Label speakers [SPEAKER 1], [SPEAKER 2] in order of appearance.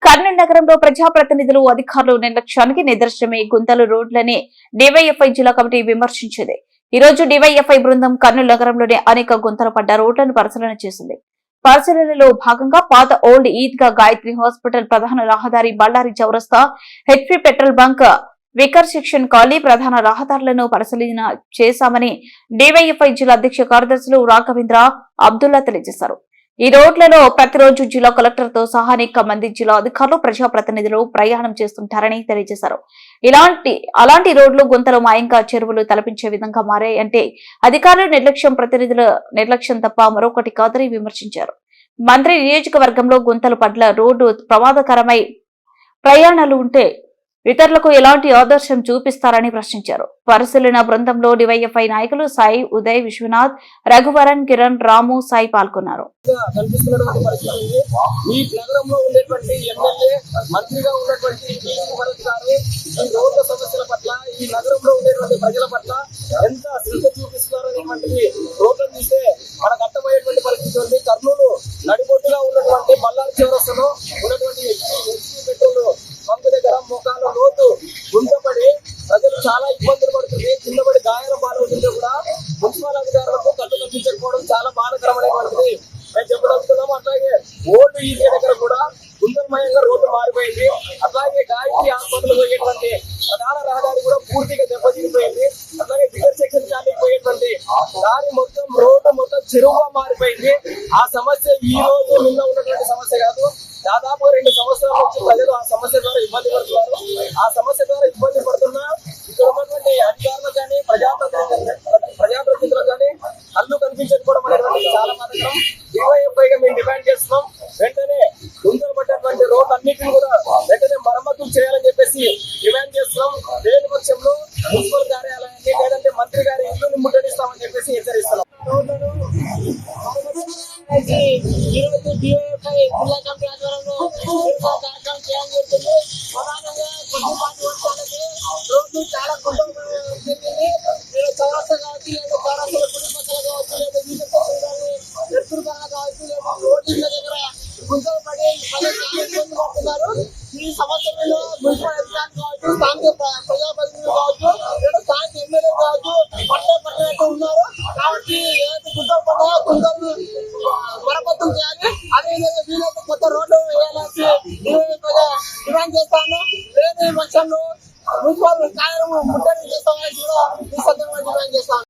[SPEAKER 1] కర్నూలు నగరంలో ప్రజాప్రతినిధులు అధికారులు నిర్లక్ష్యానికి నిదర్శనమే గుంతలు రోడ్లని డివైఎఫ్ఐ జిల్లా కమిటీ విమర్శించింది. ఈ రోజు డివైఎఫ్ఐ బృందం కర్నూలు నగరంలోని అనేక గుంతలు పడ్డ రోడ్లను పరిశీలన చేసింది. పరిశీలనలో భాగంగా పాత ఓల్డ్ ఈద్గా, గాయత్రి హాస్పిటల్, ప్రధాన రహదారి, బళ్ళారి చౌరస్తా, HP petrol bunk, weaker section colony ప్రధాన రహదారులను పరిశీలన చేశామని డివైఎఫ్ఐ జిల్లా అధ్యక్ష కార్యదర్శులు రాఘవేంద్ర, అబ్దుల్లా తెలియజేశారు. ఈ రోడ్లలో ప్రతిరోజు జిల్లా కలెక్టర్ తో సహా అనేక మంది జిల్లా అధికారులు, ప్రజాప్రతినిధులు ప్రయాణం చేస్తుంటారని తెలియజేశారు. అలాంటి రోడ్లు గుంతలు మాయంగా చెరువులు తలపించే విధంగా మారాయంటే అధికారుల నిర్లక్ష్యం, ప్రతినిధుల నిర్లక్ష్యం తప్ప మరొకటి కాదని విమర్శించారు. మంత్రి నియోజకవర్గంలో గుంతలు పడ్ల రోడ్డు ప్రమాదకరమై ప్రయాణాలు ఉంటే ఇతరులకు ఎలాంటి ఆదర్శం చూపిస్తారని ప్రశ్నించారు. పరిశీలన బృందంలో డివైఎఫ్ఐ నాయకులు సాయి, ఉదయ్, విశ్వనాథ్, రఘువరన్, కిరణ్, రాము, సాయి పాల్గొన్నారు.
[SPEAKER 2] కర్నూలు నడిబొట్టుగా ఉన్నటువంటి బళ్ళారి చౌరస్తాలో ఉన్నటువంటి పెట్రోల్ బంక్ దగ్గర మోకాల లోతు గుంతపడి ప్రజలు చాలా ఇబ్బందులు పడుతుంది. కింద పడి గాయాల పాలవుతుంటే కూడా మున్సిపల్ అధికారులకు కట్టు కట్టించకపోవడం చాలా బాధాకరమైనటువంటిది మేము చెప్పదలుచుకున్నాం. అట్లాగే ఓల్డ్ ఈజీ దగ్గర కూడా గుంతమయంగా రోడ్డు మారిపోయింది. అట్లాగే గాయత్రి హాస్పిటల్ పోయేటువంటి ప్రధాన రహదారి కూడా పూర్తిగా దెబ్బతిరిపోయింది. అట్లాగే వికర్ సెక్షన్ కాలనీకి పోయేటువంటి దారి మొత్తం రోడ్డు మొత్తం చెరువుగా మారిపోయింది. ఆ సమస్య ఈ రోజు నిన్న ఉన్నటువంటి సమస్య కాదు, దాదాపు 2 సంవత్సరాల నుంచి ప్రజలు ఆ సమస్య ద్వారా ఇబ్బంది పడుతున్నారు. ఆ సమస్య ద్వారా ఇబ్బంది పడుతున్నా ఇక్కడ ఉన్నటువంటి అధికారులు కానీ ప్రజాప్రతినిధులకు కానీ కళ్ళు కనిపించకపోవడం అనేటువంటి చాలా బాధాకరం. డివైఎఫ్ఐగా మేము డిమాండ్ చేస్తున్నాం. వెంటనే గుంతలు పడ్డటువంటి రోడ్లు అన్నింటినీ కూడా వెంటనే మరమ్మతులు చేయాలని చెప్పేసి డిమాండ్ చేస్తున్నాం. లేని పక్షంలో మున్సిపల్ కార్యాలయాన్ని లేదంటే మంత్రి గారి ఇల్లుని ముట్టడిస్తామని చెప్పేసి హెచ్చరిస్తున్నాం. ఈరోజు డివైఎఫ్ఐ జిల్లా కమిటీ ఆధ్వర్యంలో కార్యక్రమం చేయడం జరుగుతుంది. ప్రధానంగా కొద్దిపాటి వర్షాలకి రోడ్లు చాలా జరిగింది. చౌరస్తా కావచ్చు, లేదా చౌరస్తాల కుటుంబాలు కావచ్చు, లేదా ఎత్తురుగా కావచ్చు, లేదా రోడ్ల దగ్గర గుంతలు పడి ఇబ్బంది పడుతున్నారు. ఈ సంవత్సరంలో మున్సిపల్ అధికారులు కావచ్చు, స్థానిక ప్రజాప్రతినిధులు కావచ్చు, లేదా స్థానిక ఎమ్మెల్యే కావచ్చు పట్టనట్టు ఉన్నారు. కాబట్టి ఏదైతే గుంతలు పడ్డా గుంతలు మరమ్మతులు చేయాలి. అదేవిధంగా వీలైతే కొత్త రోడ్లు వేయాలని డిమాండ్ చేస్తాను. లేని పక్షంలో